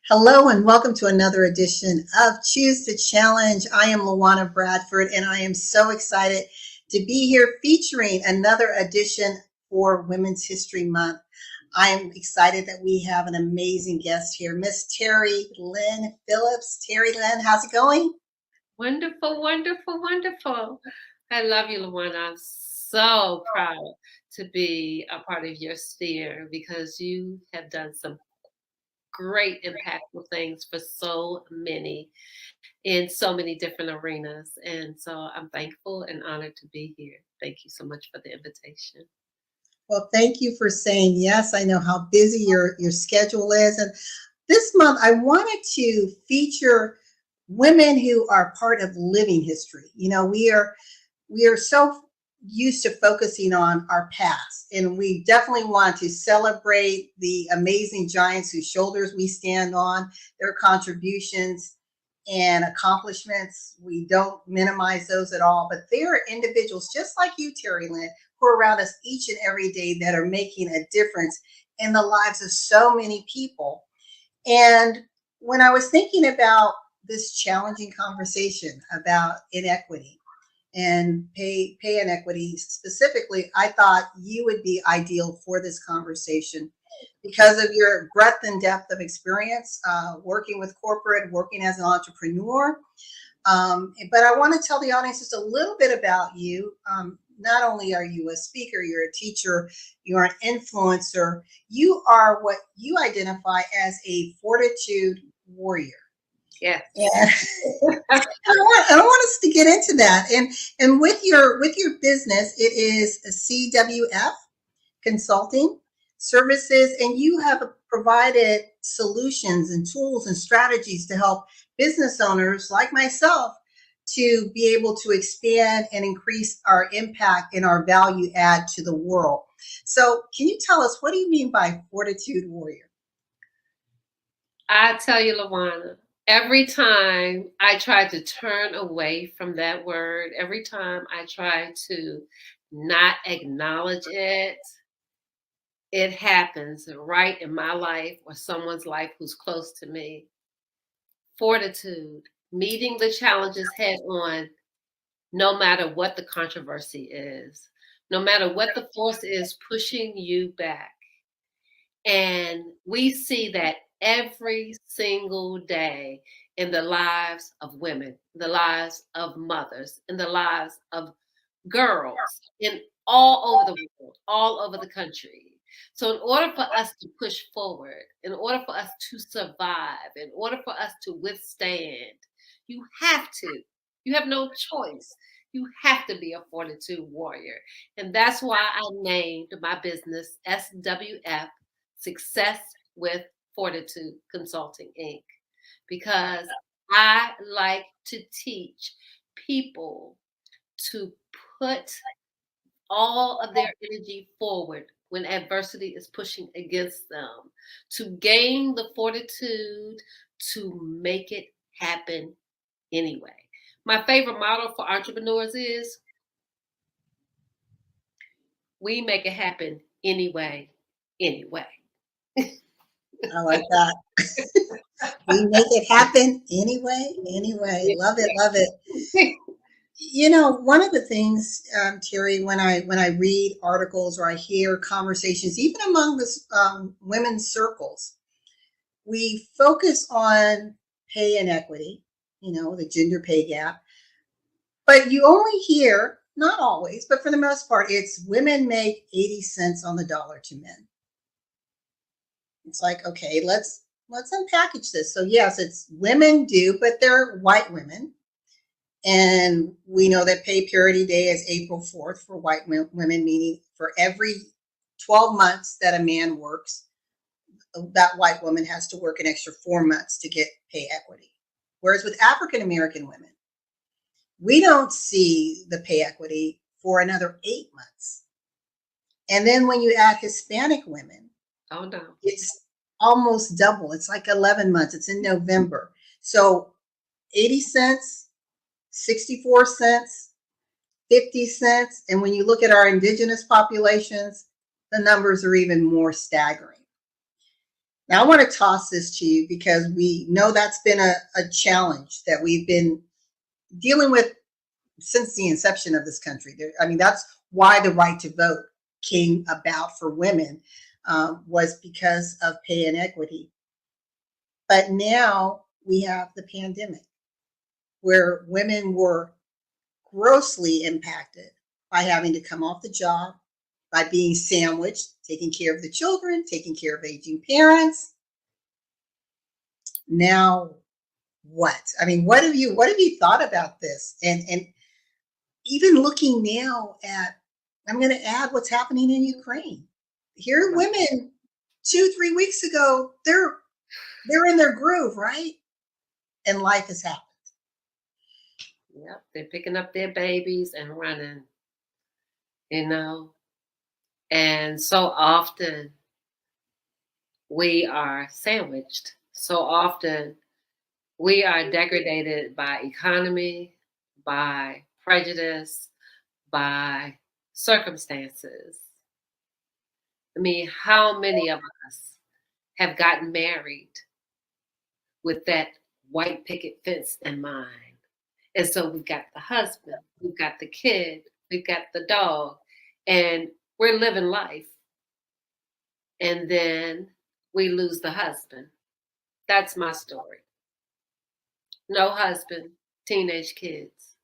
Hello and welcome to another edition of Choose to Challenge. I am LaWanna Bradford and I am so excited to be here featuring another edition for Women's History Month. I am excited that we have an amazing guest here, Miss Terrilynn Phillips. Terrilynn, how's it going? Wonderful, wonderful, wonderful. I love you, LaWanna. I'm so proud to be a part of your sphere because you have done some great, impactful things for so many in so many different arenas. And so I'm thankful and honored to be here. Thank you so much for the invitation. Well, thank you for saying yes. I know how busy your schedule is. And this month, I wanted to feature women who are part of living history. You know, we are so used to focusing on our past, and we definitely want to celebrate the amazing giants whose shoulders we stand on, their contributions and accomplishments. We don't minimize those at all, but there are individuals just like you, Terrilynn, who are around us each and every day that are making a difference in the lives of so many people. And when I was thinking about this challenging conversation about inequity and pay inequity specifically, I thought you would be ideal for this conversation because of your breadth and depth of experience working with corporate, working as an entrepreneur. But I want to tell the audience just a little bit about you. Not only are you a speaker, you're a teacher, you're an influencer, you are what you identify as a fortitude warrior. Yes. Yeah. I want us to get into that. And with your business, it is a CWF consulting services, and you have provided solutions and tools and strategies to help business owners like myself to be able to expand and increase our impact and our value add to the world. So can you tell us, what do you mean by Fortitude Warrior? I tell you, LaWanna, every time I try to turn away from that word, every time I try to not acknowledge it, it happens right in my life or someone's life who's close to me. Fortitude, meeting the challenges head on, no matter what the controversy is, no matter what the force is pushing you back. And we see that every single day in the lives of women, the lives of mothers, in the lives of girls, in all over the world, all over the country. So in order for us to push forward, in order for us to survive, in order for us to withstand, you have to. You have no choice. You have to be a fortitude warrior. And that's why I named my business SWF, Success with Fortitude Consulting Inc. Because I like to teach people to put all of their energy forward when adversity is pushing against them, to gain the fortitude to make it happen anyway. My favorite motto for entrepreneurs is we make it happen anyway, anyway. I like that. We make it happen anyway, anyway. Love it, love it. You know, one of the things, Terry, when I read articles or I hear conversations, even among this women's circles, we focus on pay inequity, you know, the gender pay gap, but you only hear, not always, but for the most part, it's women make 80 cents on the dollar to men. It's like, okay, let's unpackage this. So yes, it's women do, but they're white women. And we know that Pay Parity Day is April 4th for white women, meaning for every 12 months that a man works, that white woman has to work an extra 4 months to get pay equity. Whereas with African American women, we don't see the pay equity for another 8 months. And then when you add Hispanic women, Oh no. it's almost double. It's like 11 months. It's in November. So 80 cents, 64 cents, 50 cents. And when you look at our indigenous populations, the numbers are even more staggering. Now, I want to toss this to you because we know that's been a challenge that we've been dealing with since the inception of this country. I mean, that's why the right to vote came about for women, was because of pay inequity. But now we have the pandemic where women were grossly impacted by having to come off the job, by being sandwiched, taking care of the children, taking care of aging parents. Now what? I mean, what have you thought about this? And even looking now at, I'm going to add what's happening in Ukraine. Here, Right. women 2, 3 weeks ago, they're in their groove, right? And life has happened. Yep, they're picking up their babies and running, you know. And so often we are sandwiched. So often we are degraded by economy, by prejudice, by circumstances. I mean, how many of us have gotten married with that white picket fence in mind? And so we've got the husband, we've got the kid, we've got the dog, and we're living life. And then we lose the husband. That's my story. No husband, teenage kids.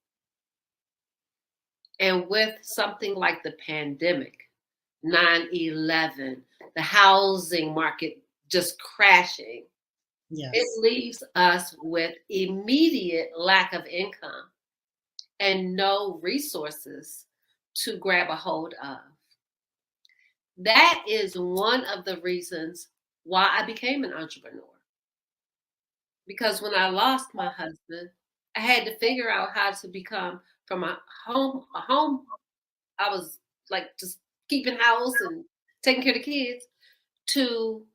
And with something like the pandemic, 9/11, the housing market just crashing, it Yes. leaves us with immediate lack of income and no resources to grab a hold of. That is one of the reasons why I became an entrepreneur. Because when I lost my husband, I had to figure out how to become from a home I was like just keeping house and taking care of the kids to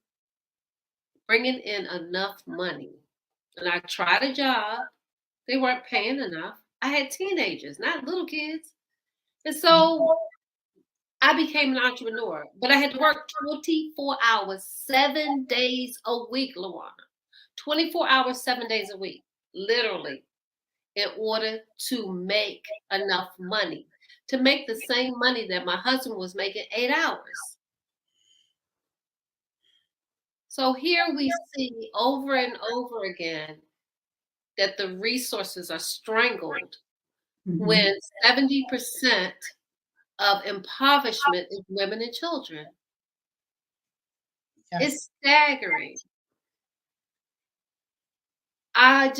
bringing in enough money. And I tried a job. They weren't paying enough. I had teenagers, not little kids. And so I became an entrepreneur, but I had to work 24 hours, 7 days a week, LaWanna. 24 hours, 7 days a week, literally, in order to make enough money, to make the same money that my husband was making 8 hours. So here we see over and over again that the resources are strangled Mhm. when 70% of impoverishment is women and children. Yes. It's staggering. I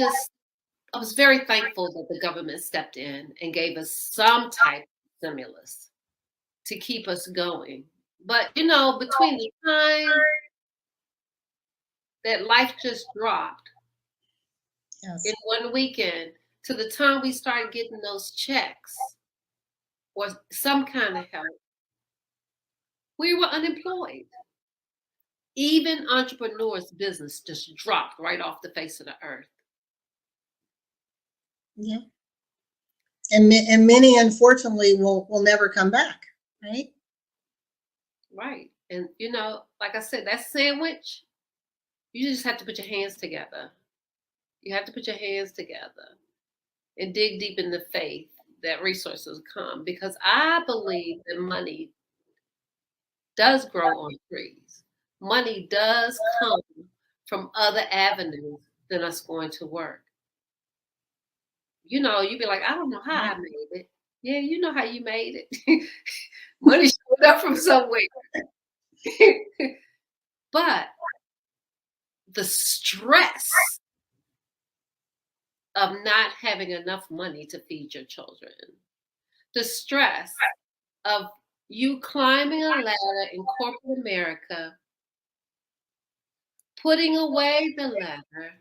was very thankful that the government stepped in and gave us some type of stimulus to keep us going. But between the time that life just dropped in Yes. one weekend to the time we started getting those checks or some kind of help, we were unemployed. Even entrepreneurs' business just dropped right off the face of the earth. Yeah. And many, unfortunately, will never come back. Right. Right. And like I said, that sandwich, you just have to put your hands together. You have to put your hands together and dig deep in the faith that resources come because I believe that money does grow on trees. Money does come from other avenues than us going to work. You'd be like, I don't know how I made it. Yeah, you know how you made it. Money showed up from somewhere. But the stress of not having enough money to feed your children, the stress of you climbing a ladder in corporate America, putting away the ladder,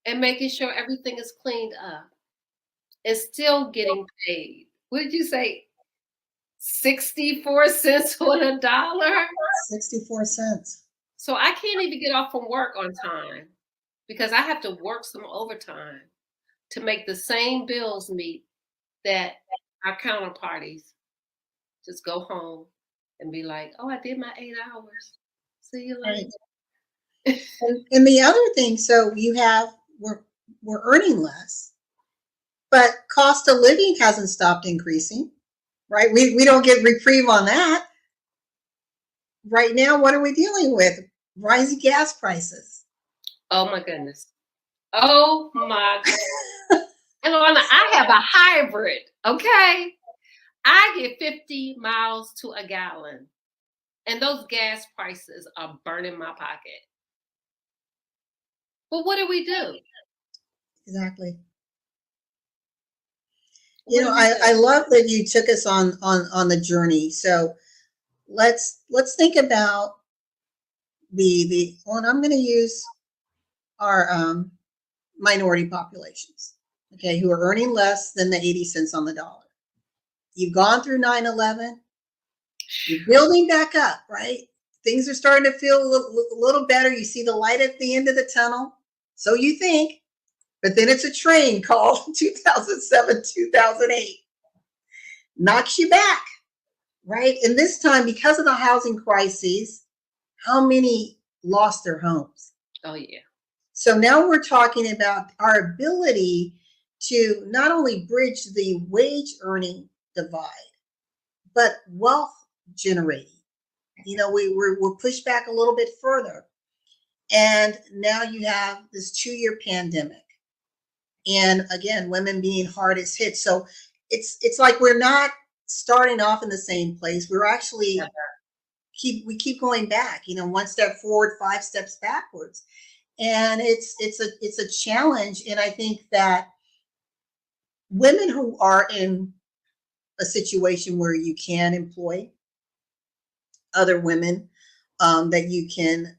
and making sure everything is cleaned up, and still getting paid. What did you say? 64 cents on a dollar? 64 cents. So I can't even get off from work on time because I have to work some overtime to make the same bills meet that our counterparties just go home and be like, oh, I did my 8 hours. See you later. Right. And the other thing, so we're earning less, but cost of living hasn't stopped increasing, right? We don't get reprieve on that. Right now, what are we dealing with? Rising gas prices. Oh my goodness. Oh my goodness. And LaWanna, I have a hybrid, okay? I get 50 miles to a gallon, and those gas prices are burning my pocket. But what do we do? Exactly. You What know, do we I do? love that you took us on the journey. So let's think about the well, and I'm going to use our minority populations, okay, who are earning less than the 80 cents on the dollar. You've gone through 9/11. You're building back up, right? Things are starting to feel a little better. You see the light at the end of the tunnel. So you think, but then it's a train called 2007, 2008. Knocks you back, right? And this time, because of the housing crises, how many lost their homes? Oh yeah. So now we're talking about our ability to not only bridge the wage earning divide, but wealth generating. You know, we're pushed back a little bit further. And now you have this 2-year pandemic. And again, women being hardest hit. So it's like we're not starting off in the same place. We're actually keep going back, you know, one step forward, 5 steps backwards. And it's a challenge. And I think that women who are in a situation where you can employ other women, that you can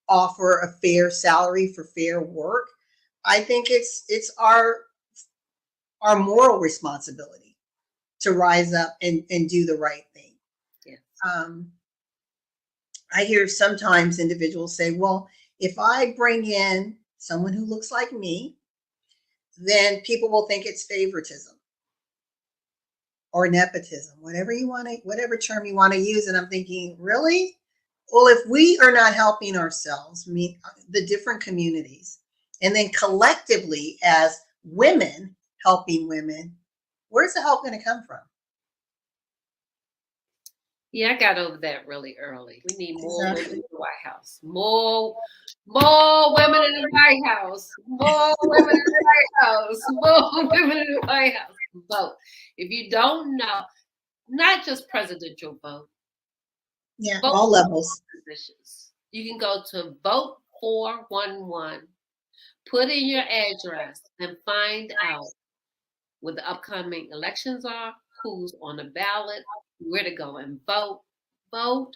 offer a fair salary for fair work, I think it's our moral responsibility to rise up and do the right thing. Yeah. I hear sometimes individuals say, well, if I bring in someone who looks like me, then people will think it's favoritism or nepotism, whatever you want to, whatever term you want to use. And I'm thinking, really? Well, if we are not helping ourselves, mean the different communities, and then collectively as women helping women, where's the help going to come from? Yeah, I got over that really early. We need more women Exactly. in the White House. More women in the White House. More women in the White House. More women in the White House. Vote. If you don't know, not just presidential vote. Yeah, Vote all for levels. positions. You can go to Vote 411, put in your address, and find out what the upcoming elections are, who's on the ballot, where to go and vote. Vote,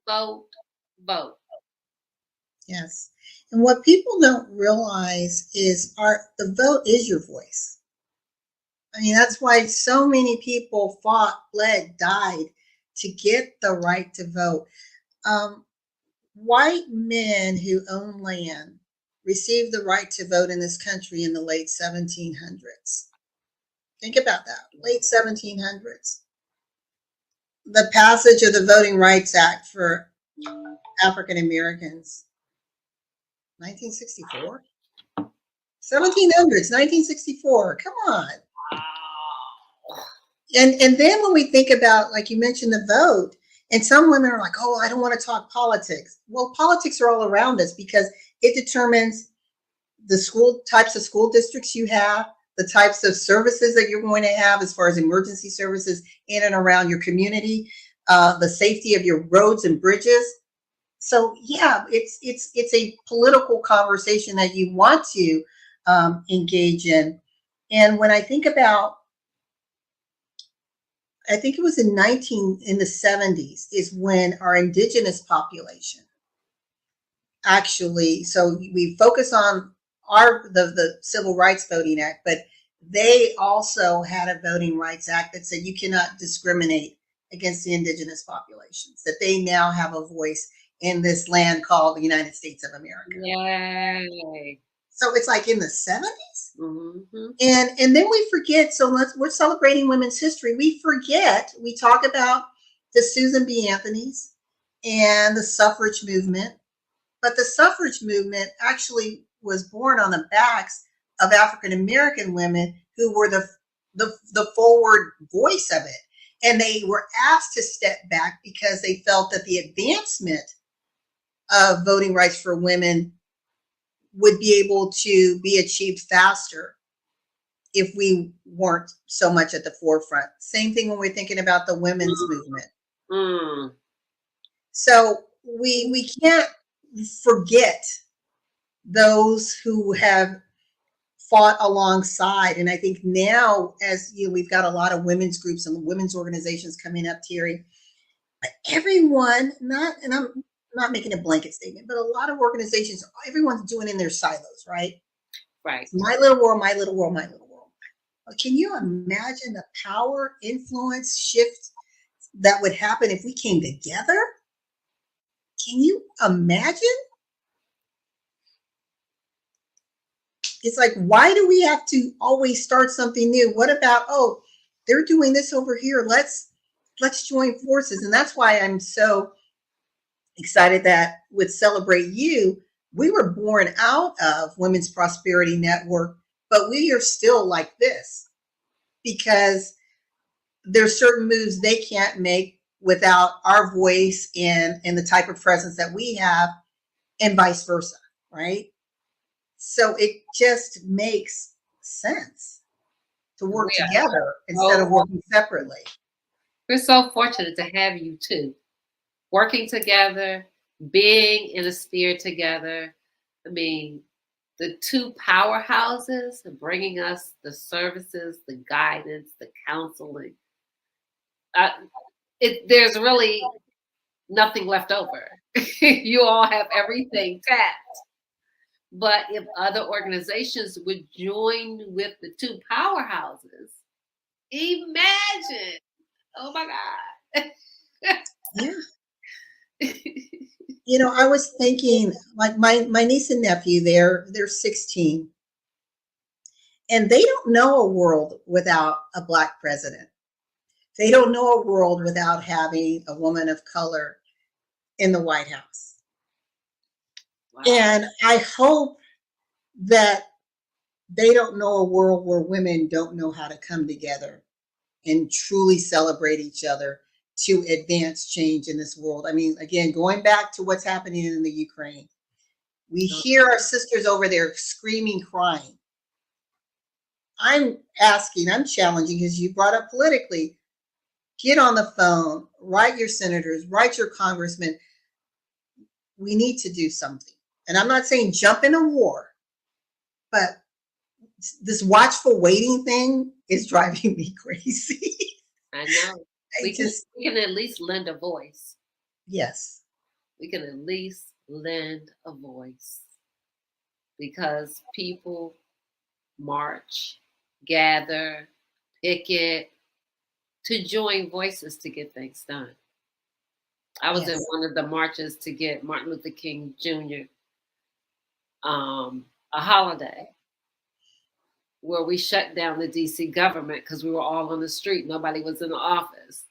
vote, vote. Yes. And what people don't realize is the vote is your voice. I mean, that's why so many people fought, bled, died to get the right to vote. Um, White men who own land received the right to vote in this country in the late 1700s. Think about that, late 1700s. The passage of the Voting Rights Act for African Americans, 1964? 1700s, 1964. Come on. And then when we think about, like you mentioned, the vote, and some women are like, oh, I don't want to talk politics. Well, politics are all around us because it determines the school types of school districts you have, the types of services that you're going to have as far as emergency services in and around your community, the safety of your roads and bridges. So yeah, it's a political conversation that you want to engage in. And when I think about, I think it was in the 70s is when our indigenous population actually, so we focus on the Civil Rights Voting Act, but they also had a Voting Rights Act that said you cannot discriminate against the indigenous populations, that they now have a voice in this land called the United States of America. Yay. So it's like in the 70s. Mm-hmm. And then we forget, so we're celebrating women's history. We forget, we talk about the Susan B. Anthony's and the suffrage movement. But the suffrage movement actually was born on the backs of African American women who were the forward voice of it. And they were asked to step back because they felt that the advancement of voting rights for women would be able to be achieved faster if we weren't so much at the forefront. Same thing when we're thinking about the women's movement. Mm. So we can't forget those who have fought alongside. And I think now, as you know, we've got a lot of women's groups and women's organizations coming up, Terry. Everyone, and I'm not making a blanket statement, but a lot of organizations, everyone's doing in their silos, right? Right. My little world, my little world, my little world. Can you imagine the power, influence, shift that would happen if we came together? Can you imagine? It's like, why do we have to always start something new? What about, oh, they're doing this over here. Let's join forces. And that's why I'm so excited that with Celebrate You, we were born out of Women's Prosperity Network, but we are still like this because there's certain moves they can't make without our voice and the type of presence that we have, and vice versa, right? So it just makes sense to work together instead of working separately. We're so fortunate to have you too, working together, being in a sphere together. I mean, the two powerhouses are bringing us the services, the guidance, the counseling. There's really nothing left over. You all have everything tapped. But if other organizations would join with the two powerhouses, imagine. Oh my God. Yeah. You know, I was thinking, like my niece and nephew, they're 16. And they don't know a world without a Black president. They don't know a world without having a woman of color in the White House. Wow. And I hope that they don't know a world where women don't know how to come together and truly celebrate each other to advance change in this world. I mean, again, going back to what's happening in the Ukraine, we hear our sisters over there screaming, crying. I'm challenging, because you brought up politically, get on the phone, write your senators, write your congressmen. We need to do something. And I'm not saying jump in a war, but this watchful waiting thing is driving me crazy. I know. We can at least lend a voice. Yes. We can at least lend a voice, because people march, gather, picket to join voices to get things done. I was in one of the marches to get Martin Luther King Jr. A holiday, where we shut down the DC government because we were all on the street. Nobody was in the office.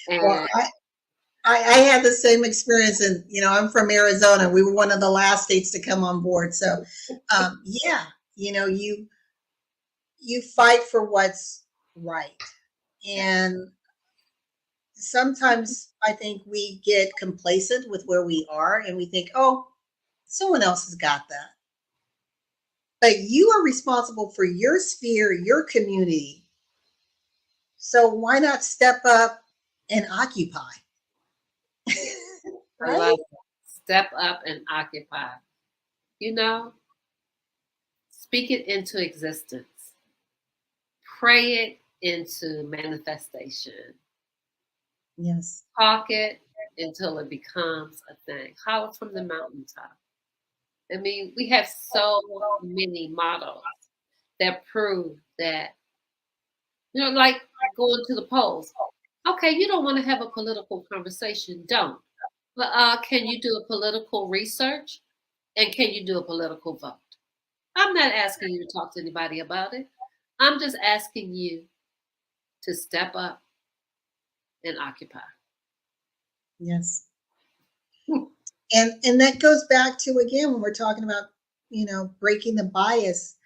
And well, I had the same experience, and I'm from Arizona. We were one of the last states to come on board. So, yeah, you fight for what's right, and sometimes I think we get complacent with where we are, and we think, oh, someone else has got that. But you are responsible for your sphere, your community. So why not step up and occupy? Right? Step up and occupy. Speak it into existence. Pray it into manifestation. Yes. Talk it until it becomes a thing. Holler from the mountaintop. I mean, we have so many models that prove that, like going to the polls. Okay, you don't want to have a political conversation, don't. But can you do a political research? And can you do a political vote? I'm not asking you to talk to anybody about it. I'm just asking you to step up and occupy. Yes. And that goes back to, again, when we're talking about, breaking the bias.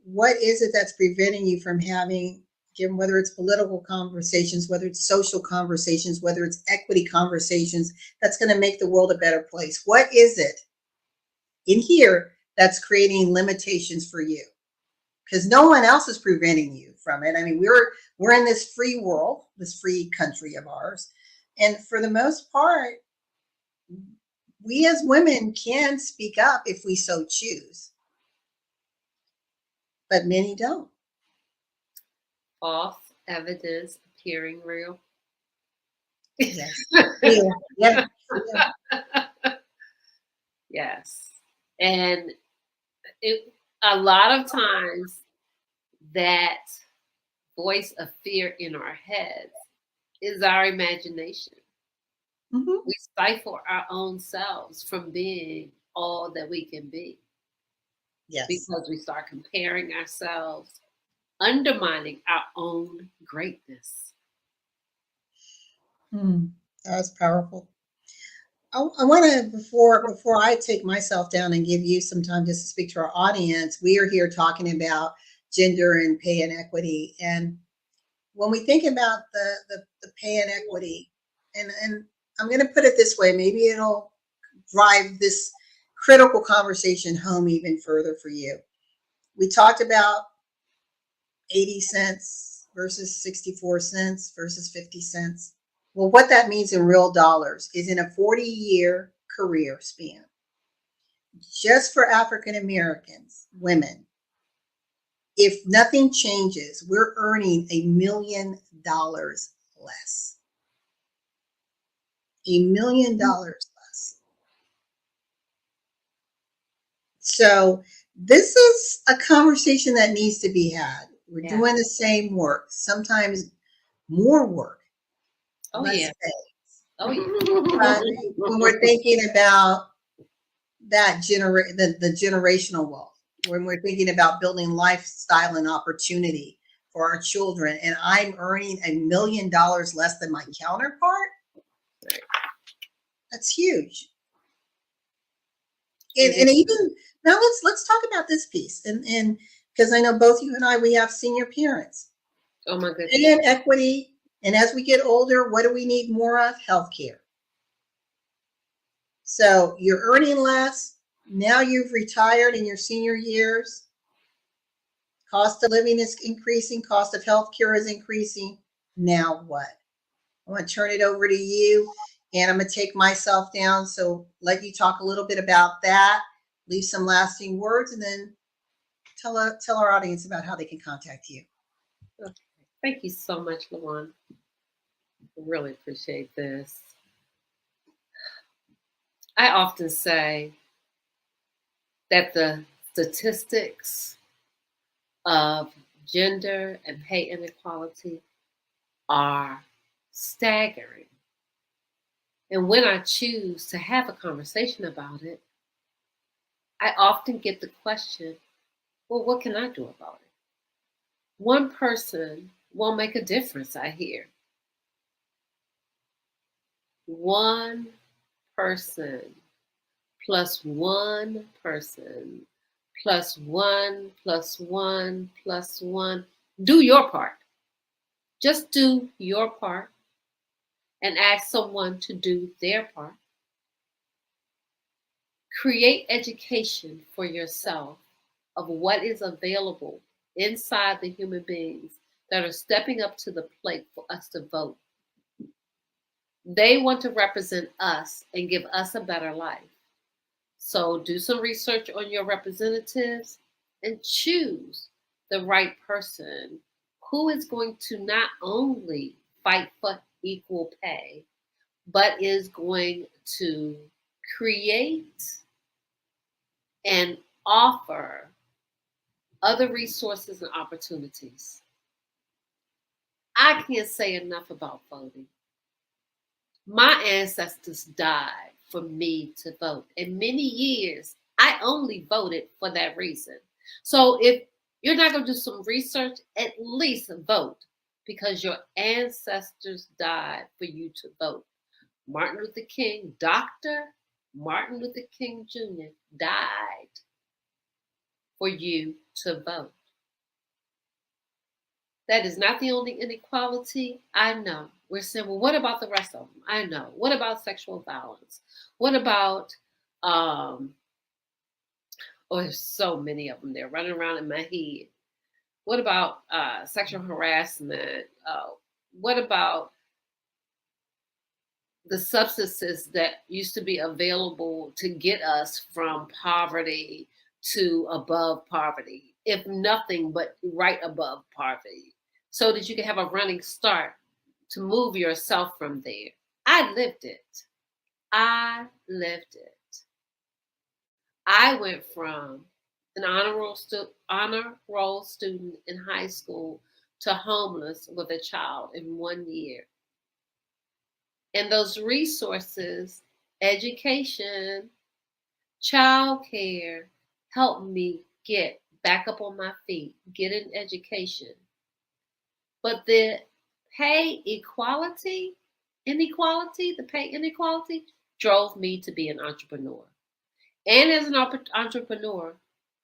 What is it that's preventing you from having, again, whether it's political conversations, whether it's social conversations, whether it's equity conversations, that's going to make the world a better place? What is it in here that's creating limitations for you? Because no one else is preventing you from it. I mean, we're in this free world, this free country of ours, and for the most part, we as women can speak up if we so choose, but many don't. False evidence appearing real. Yes. Yeah. Yes. And a lot of times that voice of fear in our heads is our imagination. Mm-hmm. We stifle our own selves from being all that we can be. Yes. Because we start comparing ourselves, undermining our own greatness. That's powerful. I want to, before I take myself down and give you some time just to speak to our audience, we are here talking about gender and pay inequity. And when we think about the pay inequity, and I'm going to put it this way, maybe it'll drive this critical conversation home even further for you. We talked about 80 cents versus 64 cents versus 50 cents. Well, what that means in real dollars is, in a 40-year career span, just for African Americans, women, if nothing changes, we're earning $1 million less. $1 million less. So this is a conversation that needs to be had. We're doing the same work, sometimes more work. Oh, yeah. Oh, yeah. When we're thinking about that the generational wealth, when we're thinking about building lifestyle and opportunity for our children, and I'm earning $1 million less than my counterpart, that's huge. And even now, let's talk about this piece, and because I know both you and I, we have senior parents. Oh my goodness. And equity, and as we get older, what do we need more of? Healthcare. So you're earning less. Now you've retired in your senior years. Cost of living is increasing. Cost of healthcare is increasing. Now what? I want to turn it over to you, and I'm going to take myself down. So let you talk a little bit about that, leave some lasting words, and then tell our audience about how they can contact you. Okay. Thank you so much, LaWanna. I really appreciate this. I often say that the statistics of gender and pay inequality are staggering. And when I choose to have a conversation about it, I often get the question, well, what can I do about it? One person won't make a difference, I hear. One person plus one person plus one plus one plus one. Do your part. Just do your part and ask someone to do their part. Create education for yourself of what is available inside the human beings that are stepping up to the plate for us to vote. They want to represent us and give us a better life. So do some research on your representatives and choose the right person who is going to not only fight for equal pay, but is going to create and offer other resources and opportunities. I can't say enough about voting. My ancestors died for me to vote. And many years, I only voted for that reason. So if you're not going to do some research, at least vote, because your ancestors died for you to vote. Martin Luther King, Dr. Martin Luther King Jr. died for you to vote. That is not the only inequality. I know. We're saying, well, what about the rest of them? I know. What about sexual violence? What about, oh, there's so many of them. They're running around in my head. What about sexual harassment? What about the substances that used to be available to get us from poverty to above poverty, if nothing but right above poverty, so that you can have a running start to move yourself from there? I lived it. I lived it. I went from an honor roll student in high school to homeless with a child in 1 year. And those resources, education, childcare, helped me get back up on my feet, get an education. But the the pay inequality drove me to be an entrepreneur. And as an entrepreneur,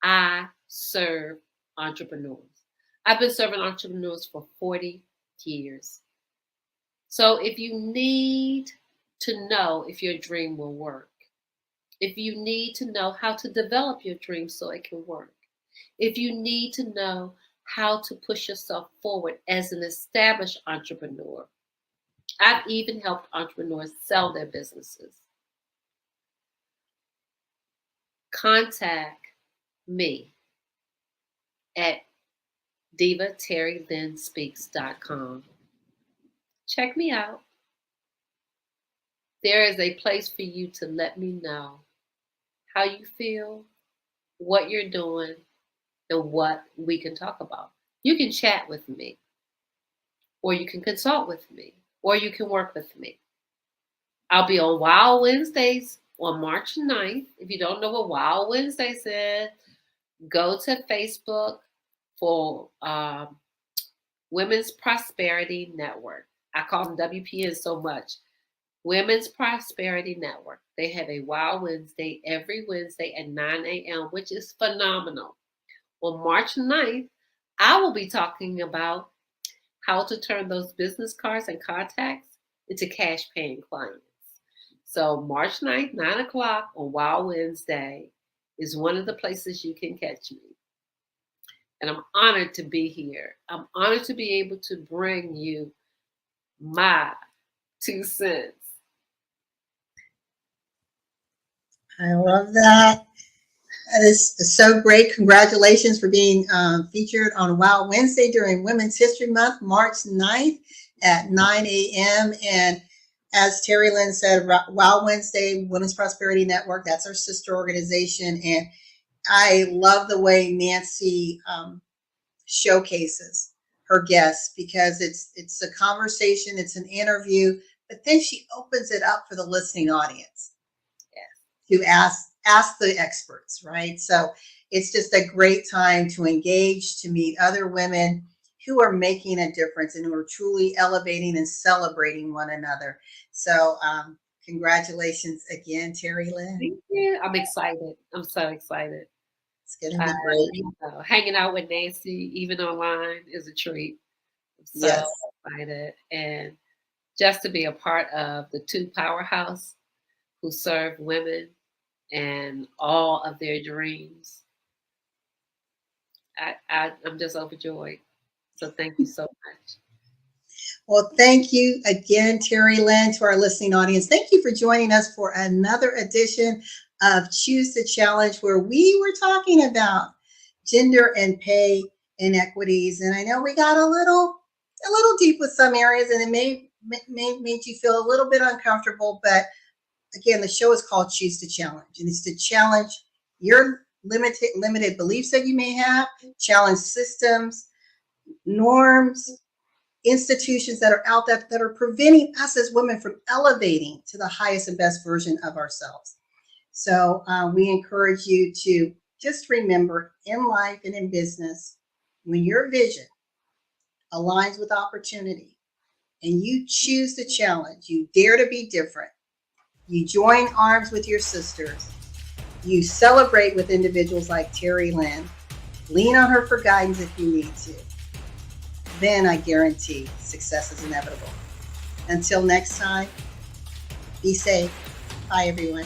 I serve entrepreneurs. I've been serving entrepreneurs for 40 years. So if you need to know if your dream will work, if you need to know how to develop your dream so it can work, if you need to know how to push yourself forward as an established entrepreneur, I've even helped entrepreneurs sell their businesses. Contact me at divaterrylynspeaks.com. Check me out. There is a place for you to let me know how you feel, what you're doing, and what we can talk about. You can chat with me, or you can consult with me, or you can work with me. I'll be on Wild Wednesdays on March 9th. If you don't know what Wild Wednesdays is, go to Facebook for Women's Prosperity Network. I call them WPN so much. Women's Prosperity Network. They have a Wild Wednesday every Wednesday at 9 a.m., which is phenomenal. On March 9th, I will be talking about how to turn those business cards and contacts into cash paying clients. So March 9th, 9 o'clock on Wild Wednesday is one of the places you can catch me. And I'm honored to be here. I'm honored to be able to bring you my 2 cents. I love that. That is so great. Congratulations for being featured on Wild Wednesday during Women's History Month, March 9th at 9 a.m. And as Terrilynn said, Wild Wednesday, Women's Prosperity Network, that's our sister organization. And I love the way Nancy showcases her guests, because it's a conversation, it's an interview, but then she opens it up for the listening audience to ask the experts, right? So it's just a great time to engage, to meet other women who are making a difference and who are truly elevating and celebrating one another. So congratulations again, Terrilynn. Thank you. I'm excited. I'm so excited. It's going to be great. Hanging out with Nancy, even online, is a treat. I'm so Yes. excited. And just to be a part of the 2 powerhouse who serve women and all of their dreams. I'm just overjoyed. So thank you so much. Well, thank you again, Terrilynn, to our listening audience. Thank you for joining us for another edition of Choose the Challenge, where we were talking about gender and pay inequities. And I know we got a little deep with some areas, and it may made you feel a little bit uncomfortable. But again, the show is called Choose the Challenge, and it's to challenge your limited beliefs that you may have, challenge systems, norms, institutions that are out there that are preventing us as women from elevating to the highest and best version of ourselves. So we encourage you to just remember, in life and in business, when your vision aligns with opportunity and you choose to challenge, you dare to be different, You join arms with your sisters. You celebrate with individuals like Terrilynn. Lean on her for guidance if you need to. Then I guarantee success is inevitable. Until next time, be safe. Bye, everyone.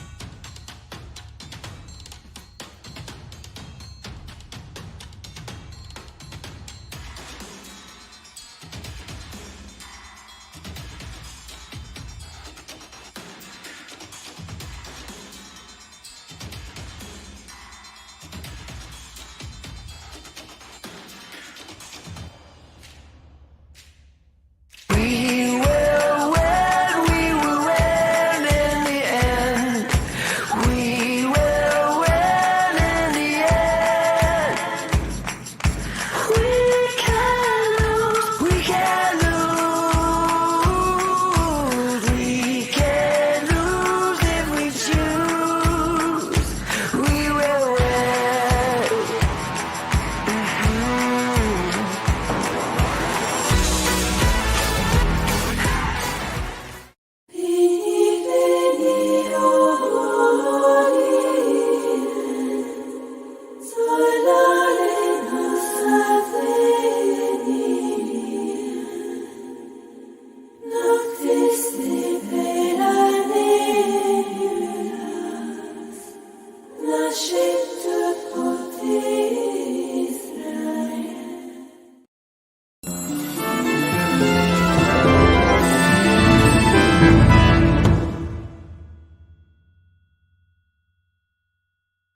No